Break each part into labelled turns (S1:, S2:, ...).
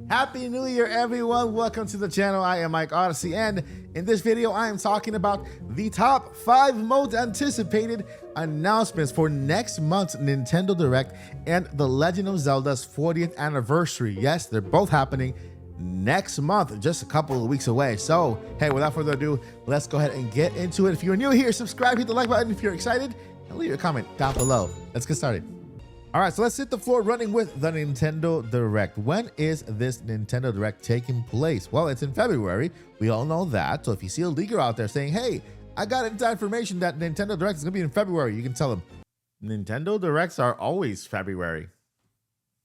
S1: Happy New Year, everyone. Welcome to the channel. I am Mike Odyssey, and in this video, I am talking about the top 5 most anticipated announcements for next month's Nintendo Direct and The Legend of Zelda's 40th anniversary. Yes, they're both happening next month, just a couple of weeks away. So, hey, without further ado, let's go ahead and get into it. If you're new here, subscribe, hit the like button if you're excited, and leave your comment down below. Let's get started. All right, so let's hit the floor running with the Nintendo Direct. When is this Nintendo Direct taking place? Well, it's in February. We all know that. So if you see a leaker out there saying, hey, I got inside information that Nintendo Direct is going to be in February, you can tell them, Nintendo Directs are always February.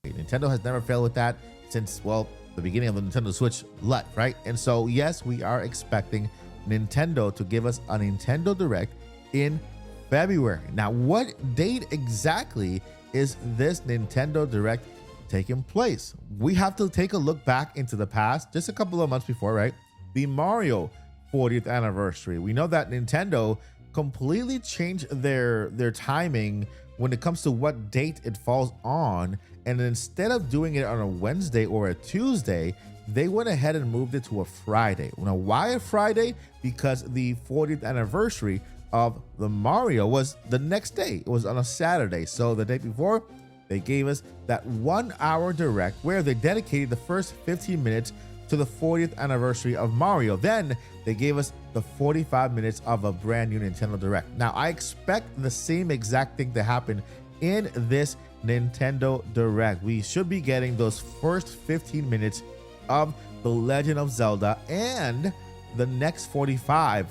S1: Nintendo has never failed with that since, well, the beginning of the Nintendo Switch Lite, right? And so, yes, we are expecting Nintendo to give us a Nintendo Direct in February. Now, what date exactly is this Nintendo Direct taking place? We have to take a look back into the past, just a couple of months before, right? The Mario 40th anniversary. We know that Nintendo completely changed their timing when it comes to what date it falls on. And instead of doing it on a Wednesday or a Tuesday, they went ahead and moved it to a Friday. Now, why a Friday? Because the 40th anniversary of the Mario was the next day. It was on a Saturday. So the day before, they gave us that 1 hour direct where they dedicated the first 15 minutes to the 40th anniversary of Mario. Then they gave us the 45 minutes of a brand new Nintendo Direct. Now, I expect the same exact thing to happen in this Nintendo Direct. We should be getting those first 15 minutes of The Legend of Zelda and the next 45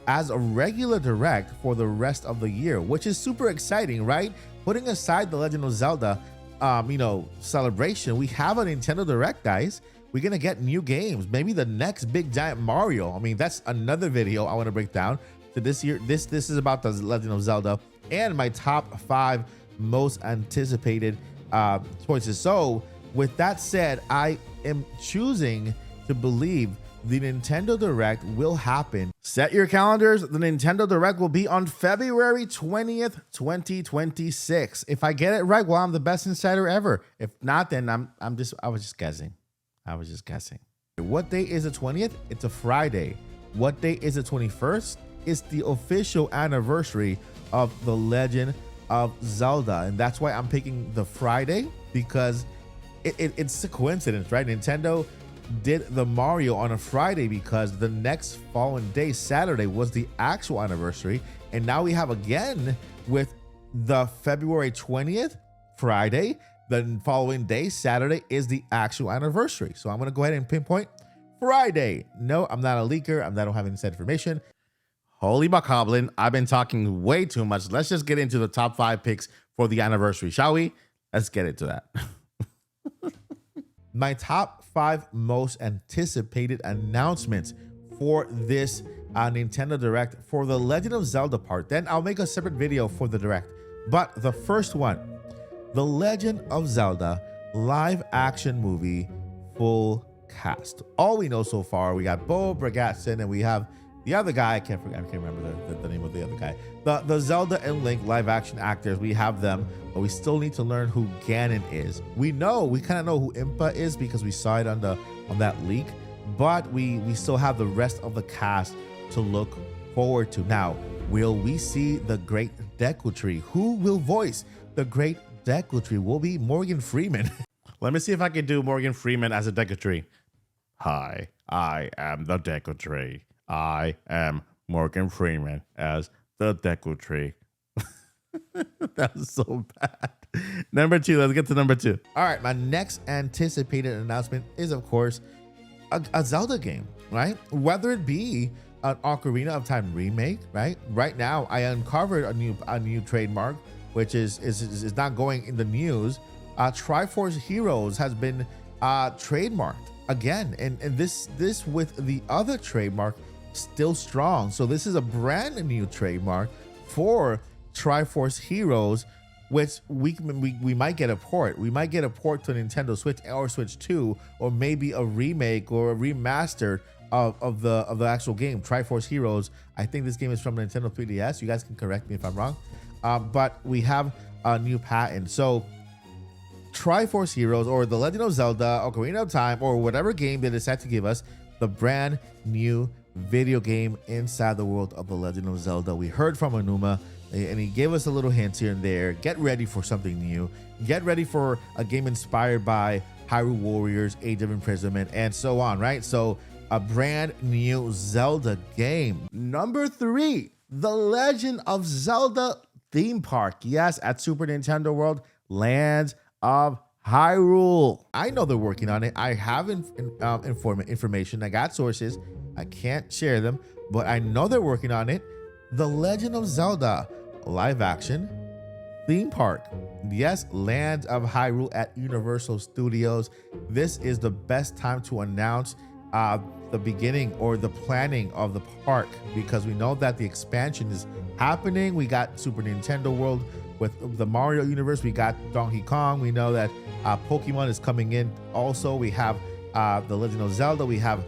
S1: as a regular Direct for the rest of the year, which is super exciting, right? Putting aside the Legend of Zelda, celebration, we have a Nintendo Direct, guys. We're gonna get new games, maybe the next big giant Mario. I mean, that's another video I want to break down. So this year, this is about the Legend of Zelda and my top 5 most anticipated choices. So with that said, I am choosing to believe the Nintendo Direct will happen. Set your calendars. The Nintendo Direct will be on February 20th, 2026. If I get it right, well, I'm the best insider ever. If not, then I was just guessing. What day is the 20th? It's a Friday. What day is the 21st? It's the official anniversary of The Legend of Zelda. And that's why I'm picking the Friday, because it's a coincidence, right? Nintendo did the Mario on a Friday because the next following day, Saturday, was the actual anniversary. And now we have again with the February 20th, Friday, the following day, Saturday, is the actual anniversary. So I'm going to go ahead and pinpoint Friday. No, I'm not a leaker. I don't have any inside information. Holy Bokoblin, I've been talking way too much. Let's just get into the top 5 picks for the anniversary, shall we? Let's get into that. My top 5 most anticipated announcements for this Nintendo Direct for the Legend of Zelda part. Then I'll make a separate video for the Direct. But the first one, The Legend of Zelda live action movie full cast. All we know so far, we got Bo Bragatson and we have the other guy. I can't remember the name of the other guy. The Zelda and Link live action actors, we have them, but we still need to learn who Ganon is. We kind of know who Impa is because we saw it on that leak, but we still have the rest of the cast to look forward to. Now, will we see the Great Deku Tree? Who will voice the Great Deku Tree? Will be Morgan Freeman. Let me see if I can do Morgan Freeman as a Deku Tree. Hi, I am the Deku Tree. I am Morgan Freeman as the Deku Tree. That was so bad. Number 2, let's get to number 2. All right, my next anticipated announcement is, of course, a Zelda game, right? Whether it be an Ocarina of Time remake, right? Right now, I uncovered a new trademark, which is not going in the news. Triforce Heroes has been trademarked again, and this with the other trademark still strong. So this is a brand new trademark for Triforce Heroes, which we might get a port. We might get a port to Nintendo Switch or Switch 2, or maybe a remake or a remastered of the actual game, Triforce Heroes. I think this game is from Nintendo 3DS. You guys can correct me if I'm wrong. But we have a new patent. So Triforce Heroes or The Legend of Zelda, Ocarina of Time, or whatever game they decide to give us, the brand new video game inside the world of The Legend of Zelda. We heard from Anuma, and he gave us a little hints here and there. Get ready for something new. Get ready for a game inspired by Hyrule Warriors, Age of Imprisonment, and so on, right? So a brand new Zelda game. Number 3, The Legend of Zelda theme park. Yes, at Super Nintendo World, Lands of Hyrule. I know they're working on it. I have information. I got sources. I can't share them, but I know they're working on it. The Legend of Zelda live action theme park. Yes, Lands of Hyrule at Universal Studios. This is the best time to announce the beginning or the planning of the park, because we know that the expansion is happening. We got Super Nintendo World with the Mario universe. We got Donkey Kong. We know that Pokemon is coming in. Also, we have The Legend of Zelda. We have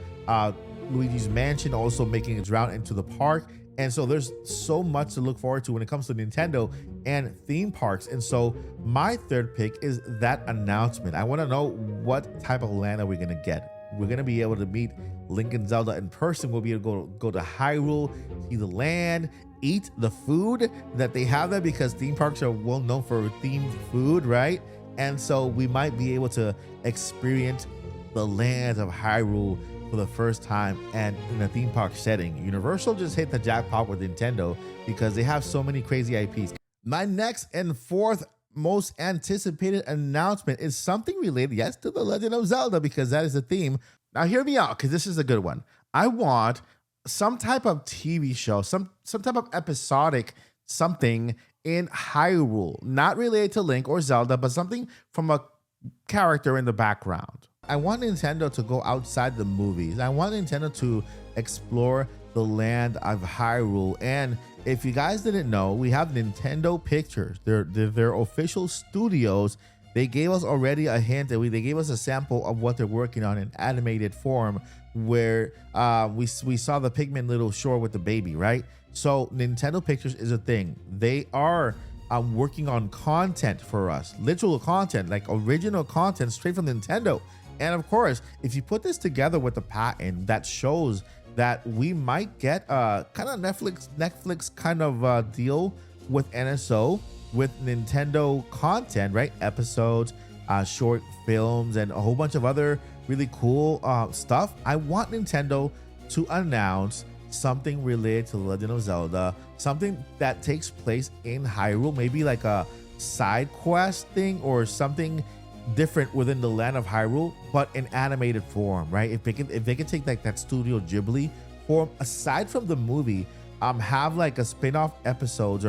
S1: Luigi's Mansion also making its round into the park. And so there's so much to look forward to when it comes to Nintendo and theme parks. And so my third pick is that announcement. I want to know what type of land are we going to get. We're going to be able to meet Link and Zelda in person. We'll be able to go to Hyrule, see the land, eat the food that they have there, because theme parks are well known for themed food, right? And so we might be able to experience the lands of Hyrule for the first time and in a theme park setting. Universal just hit the jackpot with Nintendo because they have so many crazy IPs. My next and fourth most anticipated announcement is something related, yes, to The Legend of Zelda, because that is the theme. Now hear me out, because this is a good one. I want some type of TV show, some type of episodic something in Hyrule, not related to Link or Zelda, but something from a character in the background. I want Nintendo to go outside the movies. I want Nintendo to explore the land of Hyrule. And if you guys didn't know, we have Nintendo Pictures. They're official studios. They gave us already a hint that they gave us a sample of what they're working on in animated form, where we saw the Pigman little shore with the baby, right? So Nintendo Pictures is a thing. They are working on content for us, literal content, like original content straight from Nintendo. And of course, if you put this together with the patent, that shows that we might get a kind of Netflix kind of deal with NSO, with Nintendo content, right? Episodes, short films, and a whole bunch of other really cool stuff. I want Nintendo to announce something related to The Legend of Zelda, something that takes place in Hyrule, maybe like a side quest thing or something different within the land of Hyrule, but in animated form, right? If they could take like that Studio Ghibli form, aside from the movie, have like a spin-off episodes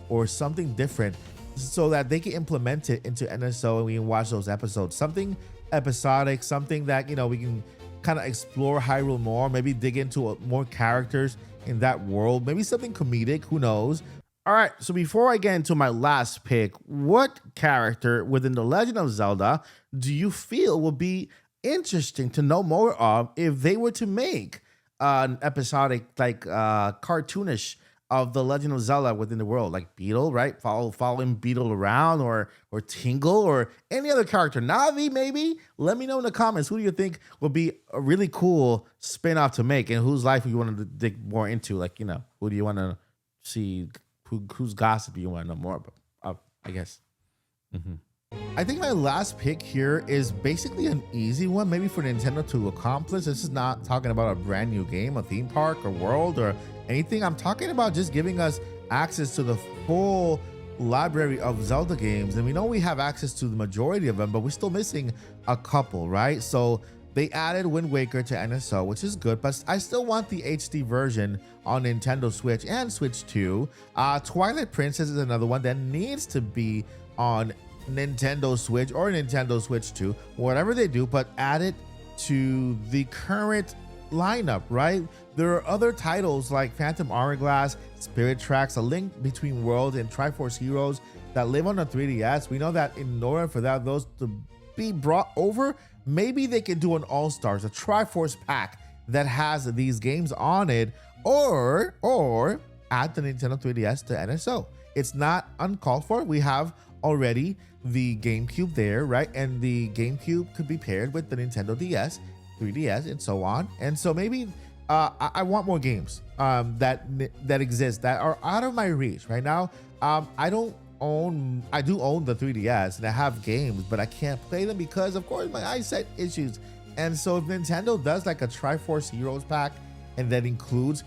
S1: or something different, so that they can implement it into NSO and we can watch those episodes. Something episodic, something that, you know, we can kind of explore Hyrule more, maybe dig into more characters in that world, maybe something comedic, who knows. All right, so before I get into my last pick, what character within The Legend of Zelda do you feel would be interesting to know more of if they were to make an episodic, like cartoonish of The Legend of Zelda within the world, like Beetle, right? Following Beetle around, or Tingle, or any other character. Navi, maybe? Let me know in the comments. Who do you think would be a really cool spin-off to make, and whose life you want to dig more into? Like, you know, who do you want to see? Whose gossip you want to know more about, I guess. I think my last pick here is basically an easy one, maybe for Nintendo to accomplish. This is not talking about a brand new game, a theme park, or world, or anything. I'm talking about just giving us access to the full library of Zelda games. And we know we have access to the majority of them, but we're still missing a couple, right? So they added Wind Waker to NSO, which is good, but I still want the HD version on Nintendo Switch and Switch 2. Twilight Princess is another one that needs to be on Nintendo Switch or Nintendo Switch 2, whatever they do, but add it to the current lineup, right? There are other titles like Phantom Hourglass, Spirit Tracks, A Link Between Worlds, and Triforce Heroes that live on the 3DS. We know that in order for those to be brought over, maybe they could do an All-Stars, a Triforce pack that has these games on it, or add the Nintendo 3DS to NSO. It's not uncalled for. We have already the GameCube there, right? And the GameCube could be paired with the Nintendo DS, 3DS, and so on. And so maybe I want more games that exist that are out of my reach right now. I do own the 3DS and I have games, but I can't play them because of course my eyesight issues. And so if Nintendo does like a Triforce Heroes pack and that includes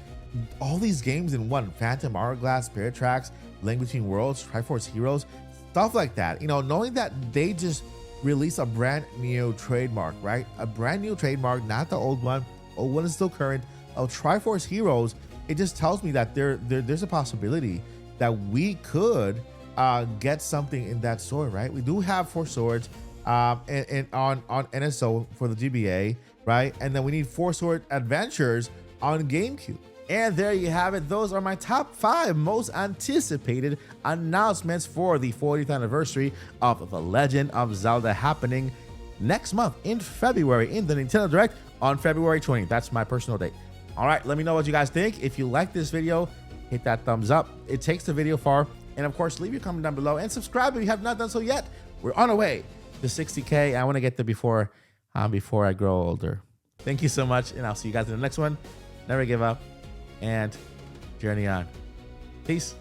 S1: all these games in one, Phantom Hourglass, Spirit Tracks, Link Between Worlds, Triforce Heroes, stuff like that, knowing that they just released a brand new trademark, right? A brand new trademark, not the old one. Old one is still current, of Triforce Heroes. It just tells me that there's a possibility that we could get something in that store, right? We do have 4 swords and on NSO for the GBA, right? And then we need 4 sword adventures on GameCube. And there you have it. Those are my top 5 most anticipated announcements for the 40th anniversary of The Legend of Zelda, happening next month in February in the Nintendo Direct on February 20th. That's my personal date. All right, let me know what you guys think. If you like this video, hit that thumbs up. It takes the video far. And of course, leave your comment down below and subscribe if you have not done so yet. We're on our way to 60K. I want to get there before I grow older. Thank you so much, and I'll see you guys in the next one. Never give up and journey on. Peace.